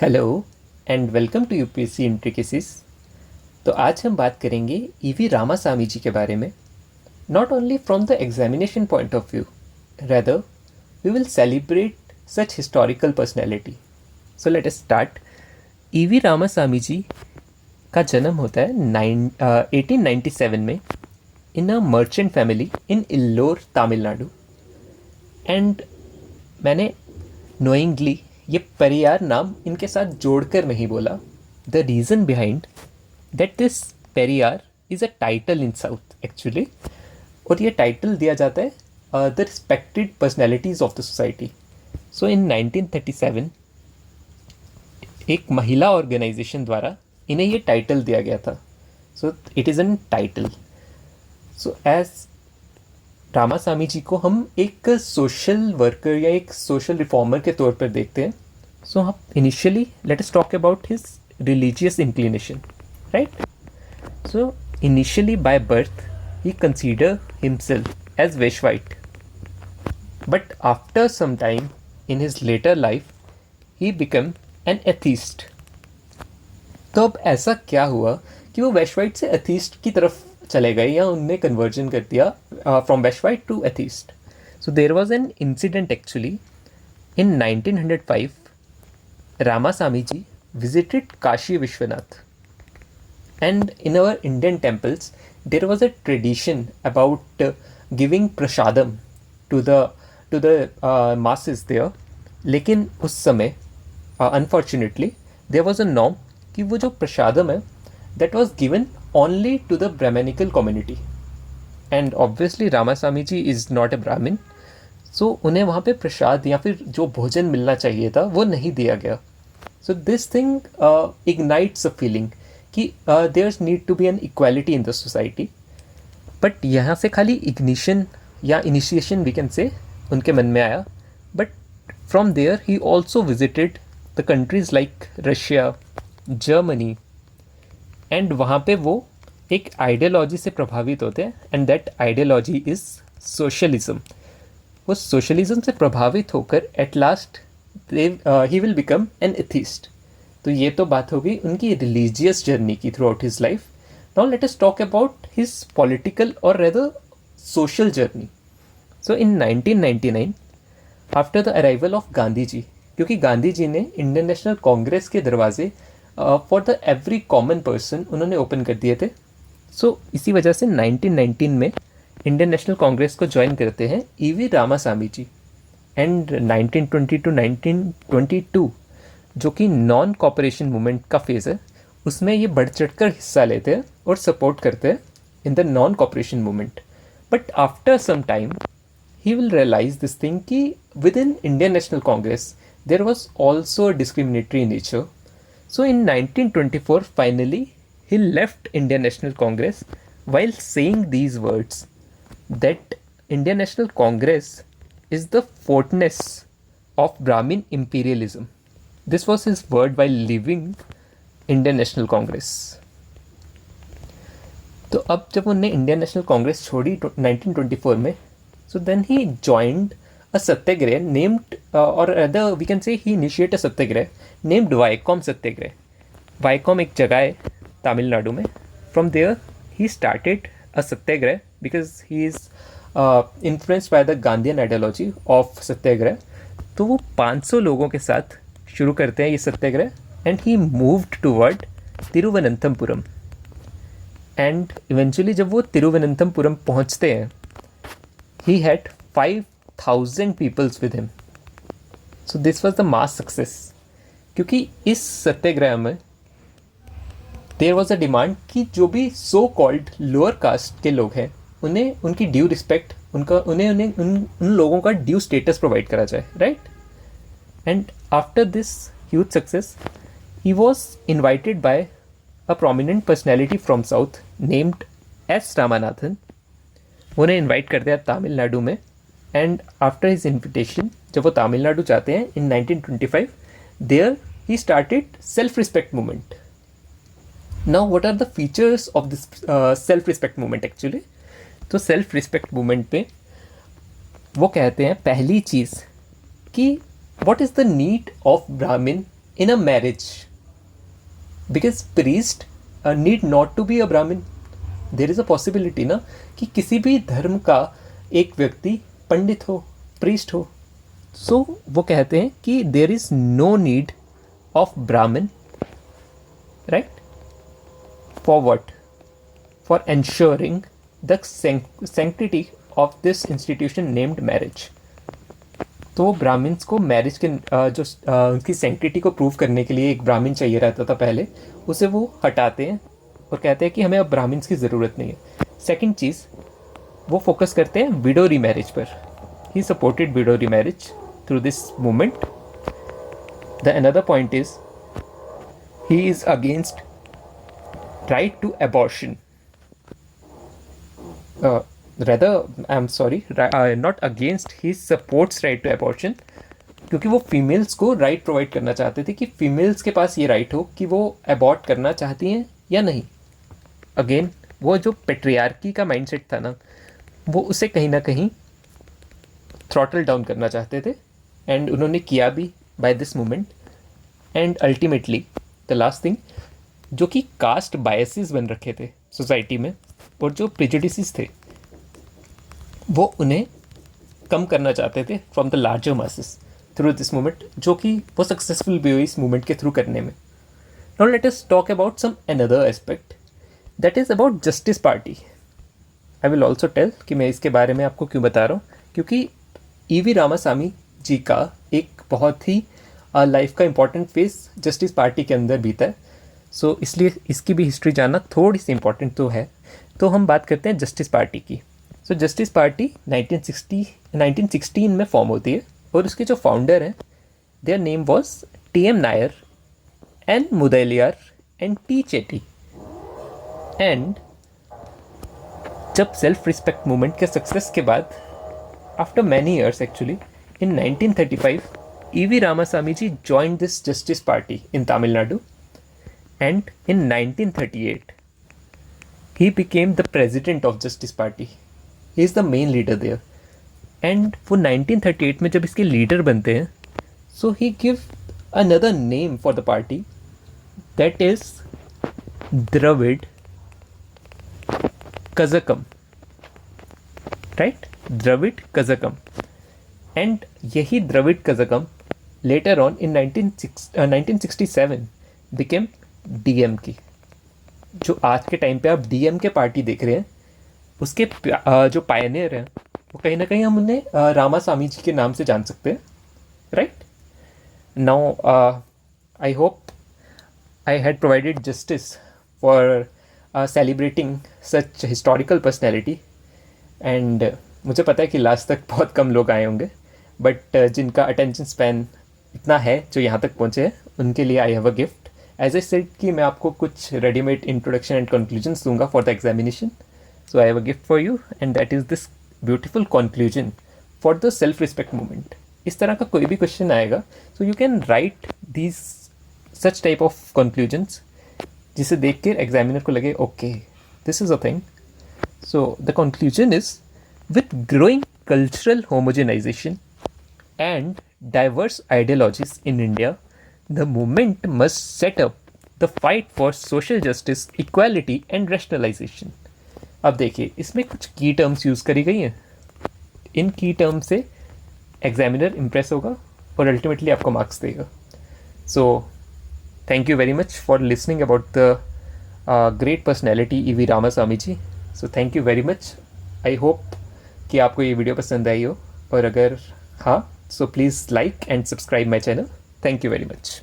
Hello and welcome to UPSC intricacies. तो आज हम बात करेंगे ईवी रामासामी जी के बारे में। Not only from the examination point of view, rather we will celebrate such historical personality. So let us start. E V Ramasamy ji का जन्म होता है 1897 में in a merchant family in Erode, Tamil Nadu. And मैंने नोइंगली ये पेरियार नाम इनके साथ जोड़कर नहीं बोला। The reason behind that this Periyar is a title in south actually, और ये टाइटल दिया जाता है the respected personalities of the society. So in 1937 एक महिला ऑर्गेनाइजेशन द्वारा इन्हें ये टाइटल दिया गया था। So it is an title. So as Ramasamy ji को हम एक सोशल वर्कर या एक सोशल रिफॉर्मर के तौर पर देखते हैं। सो हम initially let us talk about his religious inclination, right? So initially by birth he consider himself as Vaishnavite, but after some time in his later life he become an atheist. तो अब ऐसा क्या हुआ कि वो वैश्वाइट से एथीस्ट की तरफ चले गए या उनने कन्वर्जन कर दिया from Vaishnavite to atheist? So there was an incident actually in 1905। Ramasamy ji visited Kashi Vishwanath, and in our Indian temples there was a tradition about giving prasadam to the masses there. लेकिन उस समय unfortunately there was a norm कि वो जो प्रसादम है that was given only to the Brahmanical community, and obviously Ramasamy ji is not a Brahmin, so उन्हें वहाँ पे प्रसाद या फिर जो भोजन मिलना चाहिए था वो नहीं दिया गया। So this thing ignites a feeling कि there's need to be an equality in the society. But यहाँ से खाली ignition या initiation we can say उनके मन में आया. But from there he also visited the countries like Russia, Germany, and वहाँ पे वो एक आइडियोलॉजी से प्रभावित होते हैं, and that ideology is socialism. वो सोशलिज्म से प्रभावित होकर at last he will become an atheist. तो ये तो बात हो गई उनकी रिलीजियस जर्नी की throughout his life. Now let us talk about his political और rather social journey. So in 1999 after the arrival of Gandhi ji, क्योंकि गांधी जी ने इंडियन नेशनल कांग्रेस के दरवाजे for the every common person उन्होंने ओपन कर दिए थे। सो इसी वजह से 1919 में इंडियन नेशनल कांग्रेस को ज्वाइन करते हैं E V Ramasamy ji. And 1920 to 1922 जो कि नॉन कॉपरेशन मूवमेंट का फेज़ है, उसमें ये बढ़ चढ़कर हिस्सा लेते हैं और सपोर्ट करते हैं in the non cooperation movement. But after some time he will realise this thing कि within Indian National Congress there was also discriminatory nature. So in 1924 finally he left Indian National Congress while saying these words that Indian National Congress is the fortress of Brahmin imperialism. This was his word while leaving Indian National Congress. तो अब जब उन्होंने Indian National Congress छोड़ी 1924 में, so then he joined a satyagrah named or rather we can say he initiated a satyagrah named Vaikom Satyagrah. Vaikom एक जगह है तमिलनाडु में. From there he started a satyagrah because he is influenced by the Gandhian ideology of satyagrah. तो वो 500 लोगों के साथ शुरू करते हैं ये satyagraha, and he moved toward Thiruvananthapuram. And eventually जब वो तिरुवनंतपुरम पहुंचते हैं, he had 5000 peoples with him. So this was the mass success, क्योंकि इस सत्याग्रह में देयर वॉज अ डिमांड कि जो भी सो कॉल्ड लोअर कास्ट के लोग हैं उन्हें उनकी ड्यू रिस्पेक्ट, उन लोगों का ड्यू स्टेटस प्रोवाइड करा जाए, right? And after this huge success he was invited bye a prominent personality from south named S Ramanathan. उन्हें इन्वाइट करते हैं तमिलनाडु में, एंड आफ्टर हिज इन्विटेशन जब वो तमिलनाडु जाते हैं in 1925, there he started self respect movement. Now what are the features of this self-respect movement actually? तो self respect movement पे वो कहते हैं पहली चीज़ कि what is the need of Brahmin in a marriage, because priest need not to be a Brahmin. There is a possibility ना कि किसी भी धर्म का एक व्यक्ति पंडित हो, priest हो. So वो कहते हैं कि there is no need of Brahmin, right? For what? For ensuring the sanctity of this institution named marriage. तो ब्राह्मण्स को मैरिज के जो उनकी सेंक्टिटी को प्रूव करने के लिए एक ब्राह्मण चाहिए रहता था पहले, उसे वो हटाते हैं और कहते हैं कि हमें अब ब्राह्मण्स की ज़रूरत नहीं है. सेकंड चीज़, वो फोकस करते हैं विडो रीमैरिज पर. He supported widow remarriage through this movement. The another point is he is against right to abortion. rather I'm sorry, not against, he supports right to abortion, क्योंकि वो females को right provide करना चाहते थे कि females के पास ये right हो कि वो अबॉर्ट करना चाहती हैं या नहीं. अगेन वो जो पेट्रियार्की का माइंडसेट था ना, वो उसे कहीं ना कहीं थ्रॉटल डाउन करना चाहते थे, एंड उन्होंने किया भी by this movement. And ultimately the last thing, जो कि कास्ट बायसेस बन रखे थे सोसाइटी में और जो प्रेजुडिसेस थे, वो उन्हें कम करना चाहते थे from the larger masses through this movement, जो कि वो सक्सेसफुल भी हुई इस मूवमेंट के थ्रू करने में. Now let us talk about some another aspect, that is about justice party. I will also tell कि मैं इसके बारे में आपको क्यों बता रहा हूँ, क्योंकि ईवी रामासामी जी का एक बहुत ही लाइफ का इम्पॉर्टेंट फेज जस्टिस पार्टी के अंदर बीता है. सो इसलिए इसकी भी हिस्ट्री जानना थोड़ी सी इम्पॉर्टेंट तो है. तो हम बात करते हैं जस्टिस पार्टी की. सो जस्टिस पार्टी 1916 में फॉर्म होती है, और उसके जो फाउंडर हैं, their name was T M. Nair N Mudaliar and T. Chetty. एंड जब सेल्फ रिस्पेक्ट मूवमेंट के सक्सेस के बाद, after many years actually, in 1935 E V Ramasamy ji joined this justice party in Tamil Nadu, and in 1938 he became the president of justice party. He is the main leader there. And वो 1938 में जब इसके leader बनते हैं, so he give another name for the party, that is Dravid Kazakam, right? Dravid Kazakam. And यही Dravid कज़कम later on in 1967 became DMK. जो आज के टाइम पे आप DMK पार्टी देख रहे हैं, उसके जो पायनियर हैं, वो कहीं ना कहीं हम उन्हें रामासामी जी के नाम से जान सकते हैं, right? Now I hope I had provided justice for celebrating such historical personality. And मुझे पता है कि लास्ट तक बहुत कम लोग आए होंगे, बट जिनका अटेंशन स्पैन इतना है जो यहाँ तक पहुँचे हैं, उनके लिए I have a gift. As I said कि मैं आपको कुछ रेडीमेड इंट्रोडक्शन एंड कंक्लूजन्स दूंगा for the examination. So I have a gift for you, and that is this beautiful conclusion for the self respect movement. इस तरह का कोई भी क्वेश्चन आएगा, so you can write these such type of conclusions, जिसे देख कर examiner को लगे okay this is a thing. So the conclusion is, with growing cultural homogenization and diverse ideologies in India, the movement must set up the fight for social justice, equality and rationalization. अब देखिए, इसमें कुछ की terms use करी गई हैं. इन की term से एग्जामिनर इम्प्रेस होगा और अल्टीमेटली आपको मार्क्स देगा. So thank you very much for listening about the great personality E V Ramasamy ji. So thank you very much. I hope कि आपको ये वीडियो पसंद आई हो, और अगर हाँ, so please like and subscribe my channel. Thank you very much.